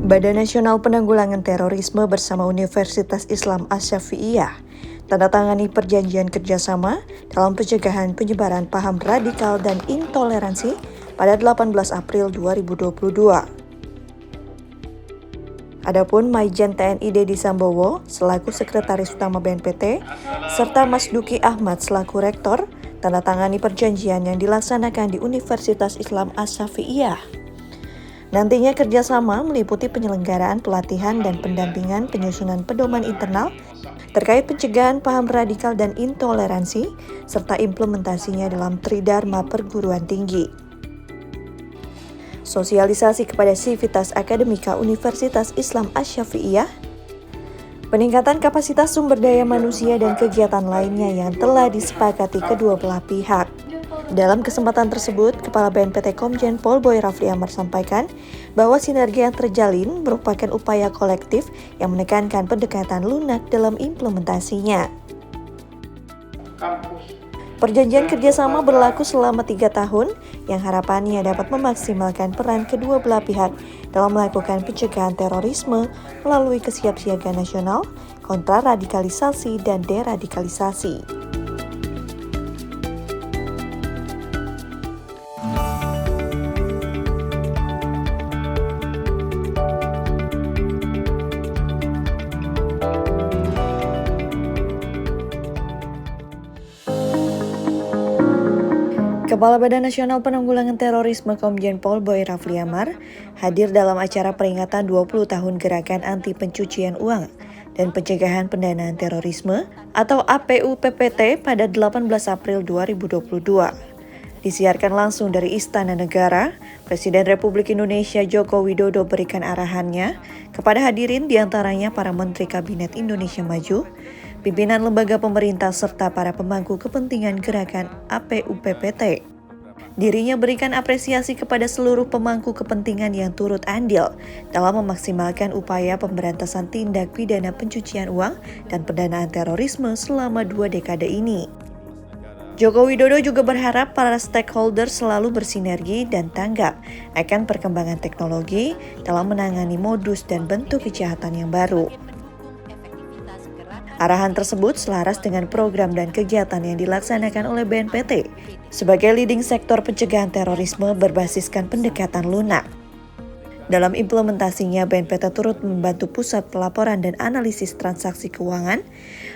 Badan Nasional Penanggulangan Terorisme bersama Universitas Islam Asy-Syafi'iyah tandatangani perjanjian kerjasama dalam pencegahan penyebaran paham radikal dan intoleransi pada 18 April 2022. Adapun Maijen TNI Dedi Sambowo selaku Sekretaris Utama BNPT serta Mas Duki Ahmad selaku Rektor tandatangani perjanjian yang dilaksanakan di Universitas Islam Asy-Syafi'iyah. Nantinya kerjasama meliputi penyelenggaraan pelatihan dan pendampingan penyusunan pedoman internal terkait pencegahan paham radikal dan intoleransi serta implementasinya dalam Tridharma Perguruan Tinggi. Sosialisasi kepada sivitas akademika Universitas Islam Asy-Syafi'iyah, peningkatan kapasitas sumber daya manusia dan kegiatan lainnya yang telah disepakati kedua belah pihak. Dalam kesempatan tersebut, Kepala BNPT Komjen Pol Boy Rafli Amar sampaikan bahwa sinergi yang terjalin merupakan upaya kolektif yang menekankan pendekatan lunak dalam implementasinya. Perjanjian kerjasama berlaku selama 3 tahun yang harapannya dapat memaksimalkan peran kedua belah pihak dalam melakukan pencegahan terorisme melalui kesiapsiagaan nasional, kontraradikalisasi, dan deradikalisasi. Kepala Badan Nasional Penanggulangan Terorisme Komjen Pol Boy Rafli Amar hadir dalam acara peringatan 20 tahun Gerakan Anti Pencucian Uang dan Pencegahan Pendanaan Terorisme atau APU-PPT pada 18 April 2022. Disiarkan langsung dari Istana Negara, Presiden Republik Indonesia Joko Widodo berikan arahannya kepada hadirin diantaranya para Menteri Kabinet Indonesia Maju, pimpinan lembaga pemerintah serta para pemangku kepentingan gerakan APU-PPT. Dirinya berikan apresiasi kepada seluruh pemangku kepentingan yang turut andil dalam memaksimalkan upaya pemberantasan tindak pidana pencucian uang dan pendanaan terorisme selama 2 dekade ini. Joko Widodo juga berharap para stakeholder selalu bersinergi dan tanggap akan perkembangan teknologi dalam menangani modus dan bentuk kejahatan yang baru. Arahan tersebut selaras dengan program dan kegiatan yang dilaksanakan oleh BNPT sebagai leading sektor pencegahan terorisme berbasiskan pendekatan lunak. Dalam implementasinya, BNPT turut membantu Pusat Pelaporan dan Analisis Transaksi Keuangan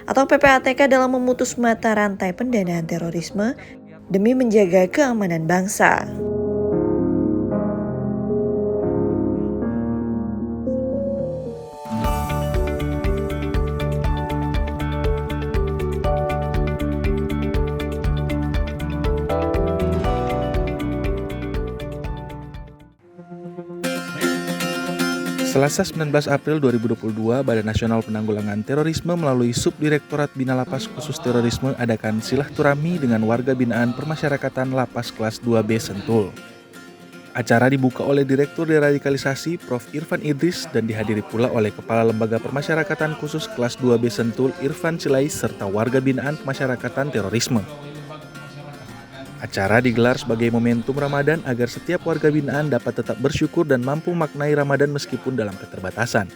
atau PPATK dalam memutus mata rantai pendanaan terorisme demi menjaga keamanan bangsa. Selasa 19 April 2022, Badan Nasional Penanggulangan Terorisme melalui Subdirektorat Bina Lapas Khusus Terorisme adakan silaturahmi dengan warga binaan permasyarakatan Lapas Kelas 2B Sentul. Acara dibuka oleh Direktur Deradikalisasi Prof. Irfan Idris dan dihadiri pula oleh Kepala Lembaga Permasyarakatan Khusus Kelas 2B Sentul Irfan Cilais serta warga binaan permasyarakatan terorisme. Acara digelar sebagai momentum Ramadan agar setiap warga binaan dapat tetap bersyukur dan mampu maknai Ramadan meskipun dalam keterbatasan.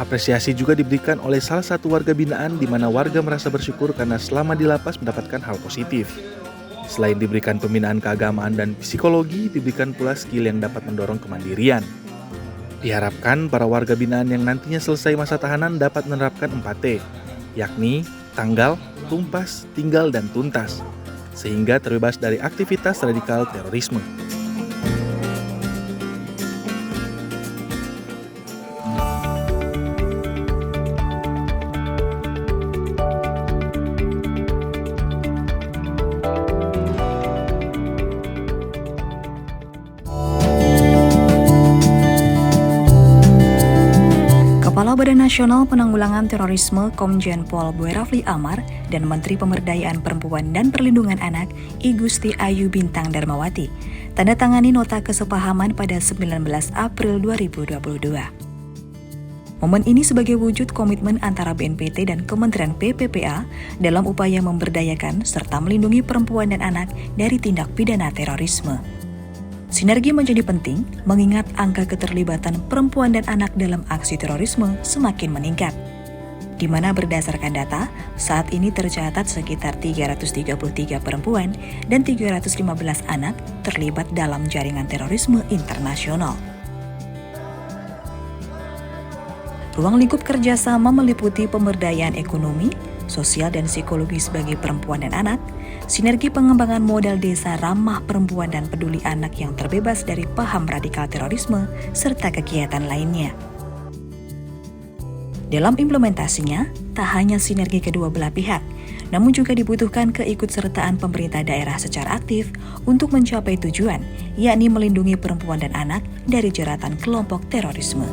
Apresiasi juga diberikan oleh salah satu warga binaan di mana warga merasa bersyukur karena selama di lapas mendapatkan hal positif. Selain diberikan pembinaan keagamaan dan psikologi, diberikan pula skill yang dapat mendorong kemandirian. Diharapkan para warga binaan yang nantinya selesai masa tahanan dapat menerapkan 4T, yakni tanggal, tumpas, tinggal, dan tuntas, sehingga terbebas dari aktivitas radikal terorisme. Kepala Badan Nasional Penanggulangan Terorisme Komjen Pol Boy Rafli Amar dan Menteri Pemberdayaan Perempuan dan Perlindungan Anak I Gusti Ayu Bintang Darmawati tanda tangani nota kesepahaman pada 19 April 2022. Momen ini sebagai wujud komitmen antara BNPT dan Kementerian PPPA dalam upaya memberdayakan serta melindungi perempuan dan anak dari tindak pidana terorisme. Sinergi menjadi penting mengingat angka keterlibatan perempuan dan anak dalam aksi terorisme semakin meningkat. Di mana berdasarkan data, saat ini tercatat sekitar 333 perempuan dan 315 anak terlibat dalam jaringan terorisme internasional. Ruang lingkup kerjasama meliputi pemberdayaan ekonomi, sosial dan psikologis bagi perempuan dan anak, sinergi pengembangan modal desa ramah perempuan dan peduli anak yang terbebas dari paham radikal terorisme, serta kegiatan lainnya. Dalam implementasinya, tak hanya sinergi kedua belah pihak, namun juga dibutuhkan keikutsertaan pemerintah daerah secara aktif untuk mencapai tujuan, yakni melindungi perempuan dan anak dari jeratan kelompok terorisme.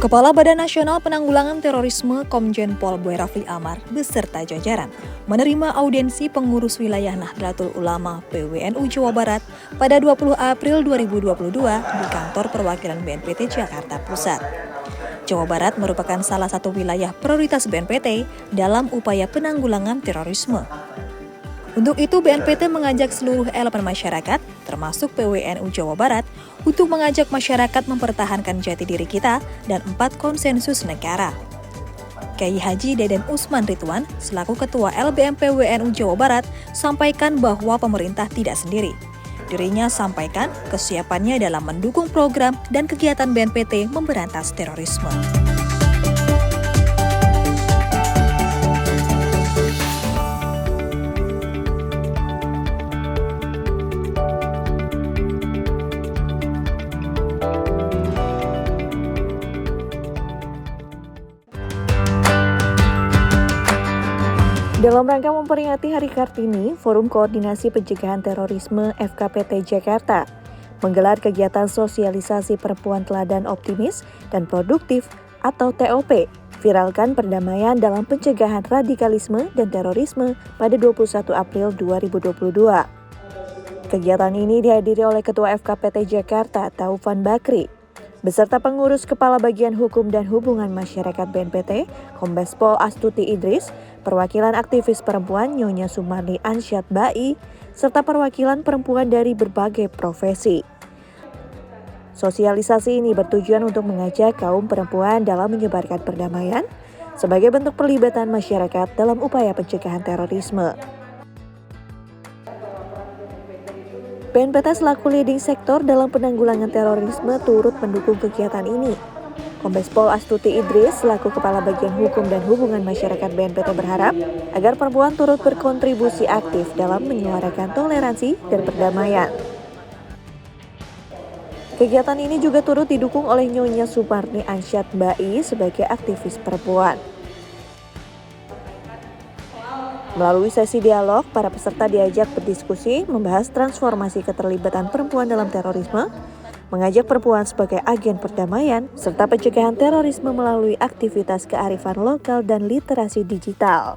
Kepala Badan Nasional Penanggulangan Terorisme Komjen Pol Boy Rafli Amar beserta jajaran menerima audiensi pengurus wilayah Nahdlatul Ulama PWNU Jawa Barat pada 20 April 2022 di kantor perwakilan BNPT Jakarta Pusat. Jawa Barat merupakan salah satu wilayah prioritas BNPT dalam upaya penanggulangan terorisme. Untuk itu, BNPT mengajak seluruh elemen masyarakat, termasuk PWNU Jawa Barat, untuk mengajak masyarakat mempertahankan jati diri kita dan 4 konsensus negara. Kiai Haji Deden Usman Ridwan, selaku Ketua LBM PWNU Jawa Barat, sampaikan bahwa pemerintah tidak sendiri. Dirinya sampaikan kesiapannya dalam mendukung program dan kegiatan BNPT memberantas terorisme. Dalam rangka memperingati Hari Kartini, Forum Koordinasi Pencegahan Terorisme FKPT Jakarta menggelar kegiatan sosialisasi perempuan teladan optimis dan produktif atau TOP, viralkan perdamaian dalam pencegahan radikalisme dan terorisme pada 21 April 2022. Kegiatan ini dihadiri oleh Ketua FKPT Jakarta, Taufan Bakri, beserta pengurus Kepala Bagian Hukum dan Hubungan Masyarakat BNPT, Kombes Pol Astuti Idris, perwakilan aktivis perempuan Nyonya Sumarni Ansyad Bai, serta perwakilan perempuan dari berbagai profesi. Sosialisasi ini bertujuan untuk mengajak kaum perempuan dalam menyebarkan perdamaian sebagai bentuk perlibatan masyarakat dalam upaya pencegahan terorisme. BNPT selaku leading sektor dalam penanggulangan terorisme turut mendukung kegiatan ini. Kombes Pol Astuti Idris selaku Kepala Bagian Hukum dan Hubungan Masyarakat BNPT berharap agar perempuan turut berkontribusi aktif dalam menyuarakan toleransi dan perdamaian. Kegiatan ini juga turut didukung oleh Nyonya Sumarni Ansyad Bai sebagai aktivis perempuan. Melalui sesi dialog, para peserta diajak berdiskusi membahas transformasi keterlibatan perempuan dalam terorisme, mengajak perempuan sebagai agen perdamaian, serta pencegahan terorisme melalui aktivitas kearifan lokal dan literasi digital.